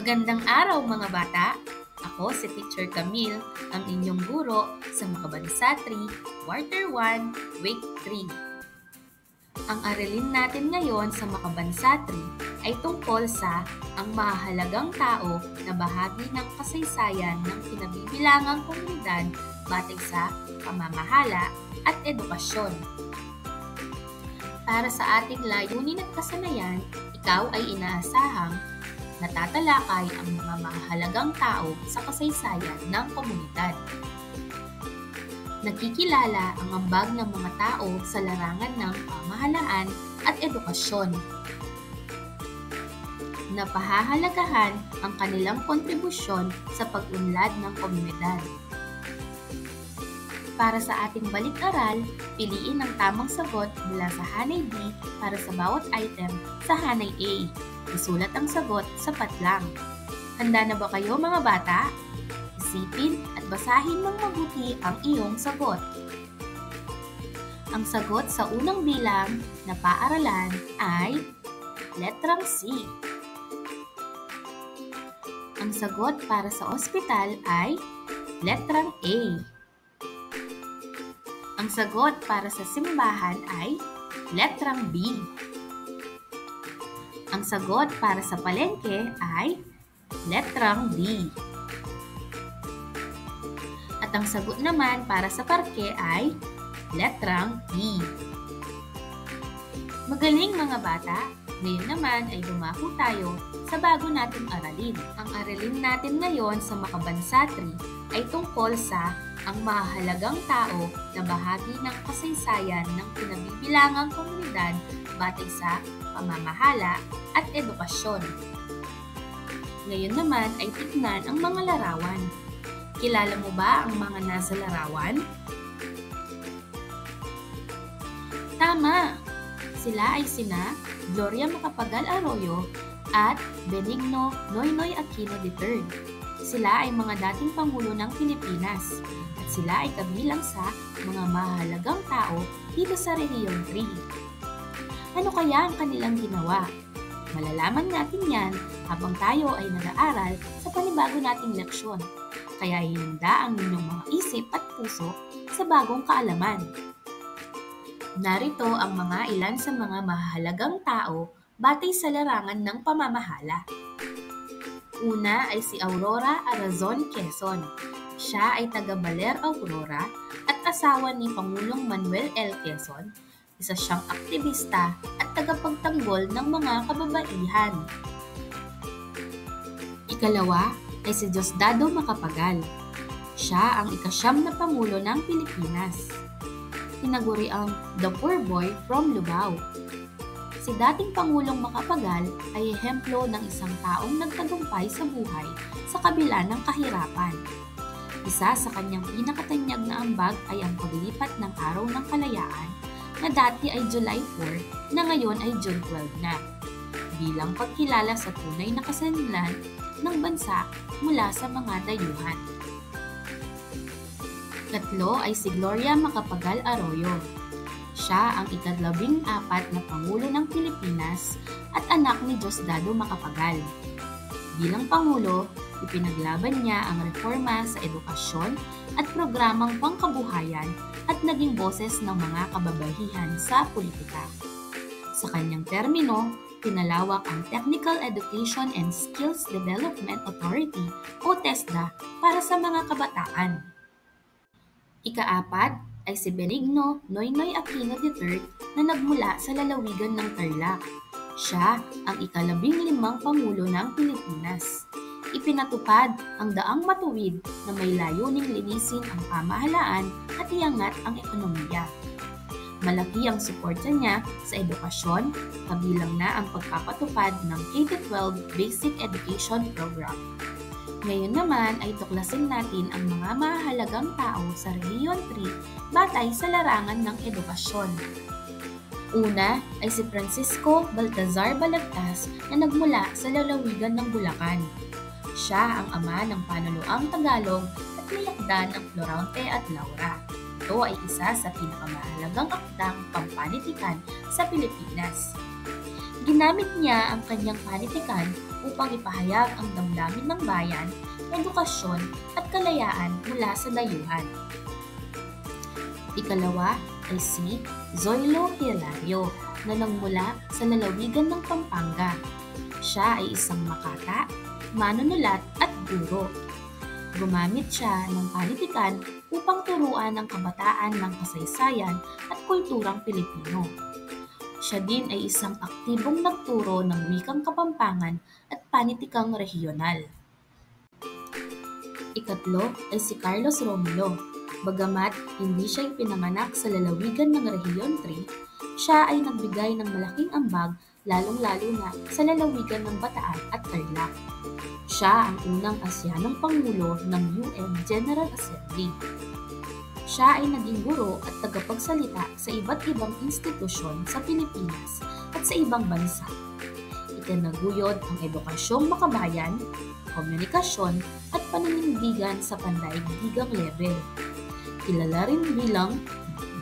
Magandang araw mga bata! Ako si Teacher Camille, ang inyong guro sa Makabansa 3, Quarter 1, Week 3. Ang aralin natin ngayon sa Makabansa 3 ay tungkol sa ang mahahalagang tao na bahagi ng kasaysayan ng kinabibilangang komunidad batay sa pamamahala at edukasyon. Para sa ating layunin at kasanayan, ikaw ay inaasahang natatalakay ang mga mahalagang tao sa kasaysayan ng komunidad. Nakikilala ang ambag ng mga tao sa larangan ng pamahalaan at edukasyon. Napahahalagahan ang kanilang kontribusyon sa pag-unlad ng komunidad. Para sa ating balik-aral, piliin ang tamang sagot mula sa hanay B para sa bawat item sa hanay A. Isulat ang sagot sapat lang. Handa na ba kayo mga bata? Isipin at basahin ng mabuti ang iyong sagot. Ang sagot sa unang bilang na paaralan ay letrang C. Ang sagot para sa ospital ay letrang A. Ang sagot para sa simbahan ay letrang B. Ang sagot para sa palengke ay letrang D. At ang sagot naman para sa parke ay letrang E. Magaling mga bata! Ngayon naman ay dumako tayo sa bago nating aralin. Ang aralin natin ngayon sa Makabansa 3 ay tungkol sa ang mahalagang tao na bahagi ng kasaysayan ng kinabibilangang komunidad batay sa pamamahala at edukasyon. Ngayon naman ay tignan ang mga larawan. Kilala mo ba ang mga nasa larawan? Tama! Sila ay sina Gloria Macapagal Arroyo at Benigno Noynoy Aquino III. Sila ay mga dating Pangulo ng Pilipinas at sila ay kabilang sa mga mahalagang tao dito sa Rehiyon 3. Ano kaya ang kanilang ginawa? Malalaman natin yan habang tayo ay nag-aaral sa panibago nating leksyon. Kaya hinanda ang inyong mga isip at puso sa bagong kaalaman. Narito ang mga ilan sa mga mahalagang tao batay sa larangan ng pamamahala. Una ay si Aurora Arazon Quezon. Siya ay taga Baler, Aurora at asawa ni Pangulong Manuel L. Quezon. Isa siyang aktivista at tagapagtanggol ng mga kababaihan. Ikalawa ay si Diosdado Macapagal. Siya ang ika-9 na Pangulo ng Pilipinas. Tinaguri ang The Poor Boy from Lubao. Si dating Pangulong Macapagal ay ehemplo ng isang taong nagtagumpay sa buhay sa kabila ng kahirapan. Isa sa kanyang pinakatanyag na ambag ay ang paglipat ng Araw ng Kalayaan na dati ay July 4 na ngayon ay June 12 na, bilang pagkilala sa tunay na kasanlan ng bansa mula sa mga dayuhan. Tatlo ay si Gloria Macapagal Arroyo. Siya ang ika-14 na Pangulo ng Pilipinas at anak ni Diosdado Macapagal. Bilang Pangulo, ipinaglaban niya ang reforma sa edukasyon at programang pangkabuhayan at naging boses ng mga kababaihan sa politika. Sa kanyang termino, pinalawak ang Technical Education and Skills Development Authority o TESDA para sa mga kabataan. Ika-4 ay si Benigno Noynoy Aquino III na nagmula sa lalawigan ng Tarlac. Siya ang ika-15 Pangulo ng Pilipinas. Ipinatupad ang daang matuwid na may layuning linisin ang pamahalaan at iangat ang ekonomiya. Malaki ang suporta niya sa edukasyon, kabilang na ang pagpapatupad ng K-12 Basic Education Program. Ngayon naman ay tuklasin natin ang mga mahalagang tao sa Rehiyon 3 batay sa larangan ng edukasyon. Una ay si Francisco Baltazar Balagtas na nagmula sa lalawigan ng Bulacan. Siya ang ama ng Panuluang Tagalog at nilakda ng Florante at Laura. Ito ay isa sa pinakamahalagang akdang pampanitikan sa Pilipinas. Ginamit niya ang kanyang panitikan upang ipahayag ang damdamin ng bayan, edukasyon at kalayaan mula sa dayuhan. Ikalawa ay si Zoilo Hilario na nagmula sa lalawigan ng Pampanga. Siya ay isang makata, manunulat at guro. Gumamit siya ng panitikan upang turuan ang kabataan ng kasaysayan at kulturang Pilipino. Siya din ay isang aktibong nagturo ng wikang Kapampangan at panitikang rehiyonal. Ikatlo ay si Carlos Romulo. Bagamat hindi siya ipinanganak sa lalawigan ng Rehiyon 3, siya ay nagbigay ng malaking ambag lalong-lalo na sa lalawigan ng Bataan at Tarlac. Siya ang unang Asyanong Pangulo ng UN General Assembly. Siya ay naging guro at tagapagsalita sa iba't ibang institusyon sa Pilipinas at sa ibang bansa. Itinaguyod ang edukasyong makabayan, komunikasyon at paninindigan sa pandaigdigang level. Kilala rin bilang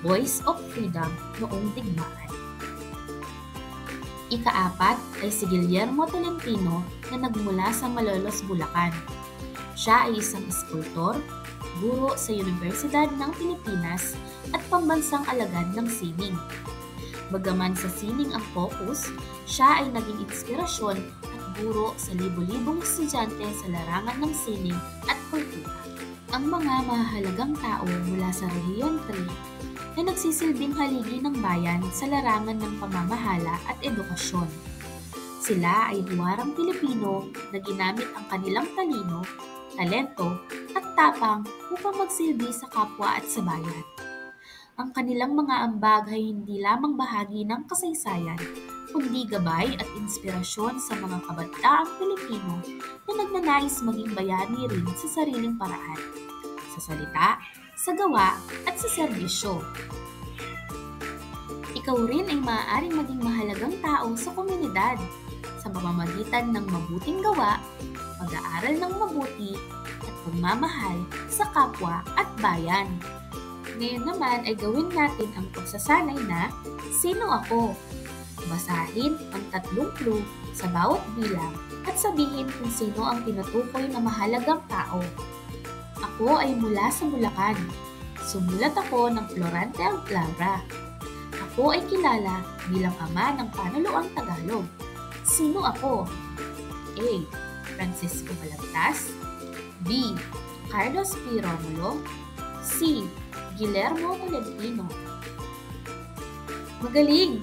Voice of Freedom noong digmaan. Ikaapat ay si Guillermo Tolentino na nagmula sa Malolos, Bulacan. Siya ay isang eskultor, guro sa Universidad ng Pilipinas at pambansang alagad ng sining. Bagaman sa sining ang focus, siya ay naging inspirasyon at guro sa libo-libong estudyante sa larangan ng sining at kultura. Ang mga mahalagang tao mula sa Rehiyon 3 na nagsisilbing haligi ng bayan sa larangan ng pamamahala at edukasyon. Sila ay huwarang Pilipino na ginamit ang kanilang talino, talento at tapang upang magsilbi sa kapwa at sa bayan. Ang kanilang mga ambag ay hindi lamang bahagi ng kasaysayan, kundi gabay at inspirasyon sa mga kabataang Pilipino na nagnanais maging bayani rin sa sariling paraan, sa salita, sa gawa at sa serbisyo. Ikaw rin ay maaaring maging mahalagang tao sa komunidad sa pamamagitan ng mabuting gawa, pag-aaral ng mabuti, at pagmamahal sa kapwa at bayan. Ngayon naman ay gawin natin ang pagsasanay na Sino Ako? Basahin ang 3 clue sa bawat bilang at sabihin kung sino ang tinutukoy na mahalagang tao. Ako ay mula sa Bulacan. Sumulat ako ng Florante Aguilera. Ako ay kilala bilang ama ng panuluang Tagalog. Sino ako? A. Francisco Balagtas. B. Carlos P. Romulo. C. Guillermo Tolentino. Magaling!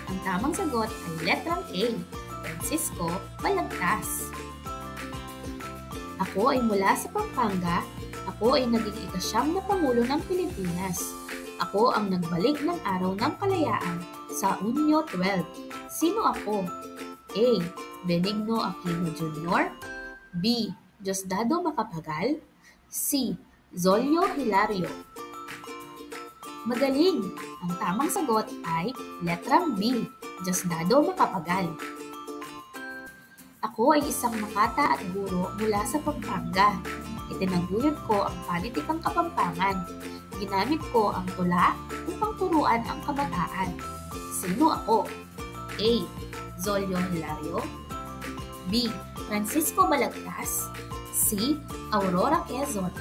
Ang tamang sagot ay letrang A. Francisco Balagtas. Ako ay mula sa Pampanga. Ako ay naging ika-9 na Pangulo ng Pilipinas. Ako ang nagbalik ng Araw ng Kalayaan sa Unyo 12. Sino ako? A. Benigno Aquino Jr. B. Diosdado Macapagal. C. Zolio Hilario. Magaling! Ang tamang sagot ay letrang B. Diosdado Macapagal. Ako ay isang makata at guro mula sa Pampanga. Itinaguyod ko ang panitikang Kapampangan. Ginamit ko ang tula upang turuan ang kabataan. Sino ako? A. Zolio Hilario. B. Francisco Balagtas. C. Aurora Quezon.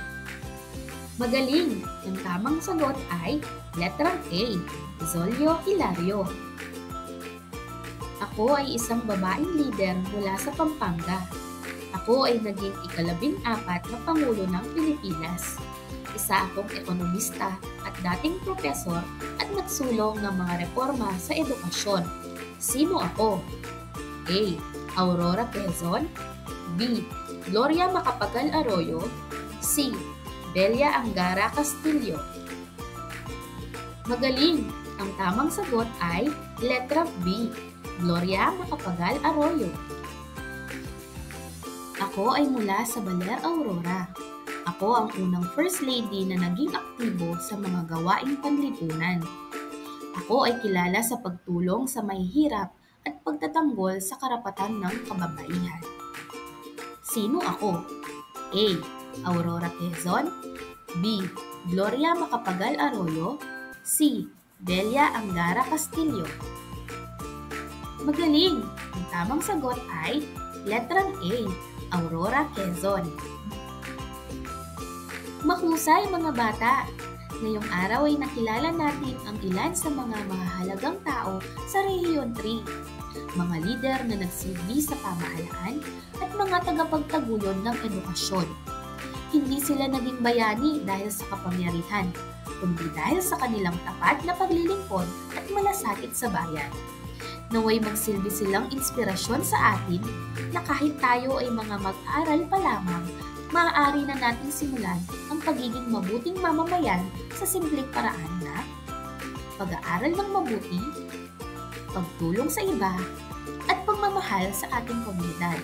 Magaling! Ang tamang sagot ay letrang A. Zolio Hilario. Ako ay isang babaeng lider mula sa Pampanga. Ako ay naging ika-14 na Pangulo ng Pilipinas. Isa akong ekonomista at dating propesor at nagsulong ng mga reforma sa edukasyon. Sino ako? A. Aurora Quezon. B. Gloria Macapagal Arroyo. C. Belia Angara Castillo. Magaling! Ang tamang sagot ay letra B. Gloria Macapagal Arroyo. Ako ay mula sa Baler, Aurora. Ako ang unang First Lady na naging aktibo sa mga gawaing panlipunan. Ako ay kilala sa pagtulong sa mahihirap at pagtatanggol sa karapatan ng kababaihan. Sino ako? A. Aurora Quezon. B. Gloria Macapagal Arroyo. C. Belia Angara Castillo. Magaling! Ang tamang sagot ay Letrang A, Aurora, Quezon. Mahusay mga bata! Ngayong araw ay nakilala natin ang ilan sa mga mahahalagang tao sa Rehiyon 3. Mga lider na nagsilbi sa pamahalaan at mga tagapagtaguyod ng edukasyon. Hindi sila naging bayani dahil sa kapangyarihan, kundi dahil sa kanilang tapat na paglilingkod at malasakit sa bayan. Naway magsilbi silang inspirasyon sa atin na kahit tayo ay mga mag-aaral pa lamang, maaari na nating simulan ang pagiging mabuting mamamayan sa simpleng paraan na pag-aaral ng mabuti, pagtulong sa iba, at pagmamahal sa ating komunidad.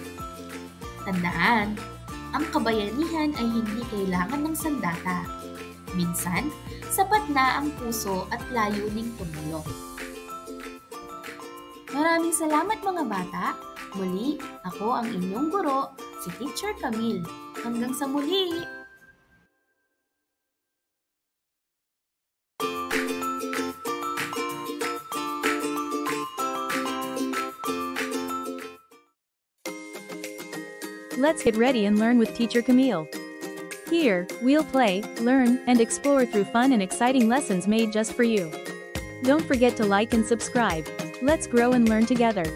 Tandaan, ang kabayanihan ay hindi kailangan ng sandata. Minsan, sapat na ang puso at layuning tumulong. Maraming salamat mga bata! Muli, ako ang inyong guro, si Teacher Camille. Hanggang sa muli! Let's get ready and learn with Teacher Camille. Here, we'll play, learn, and explore through fun and exciting lessons made just for you. Don't forget to like and subscribe. Let's grow and learn together.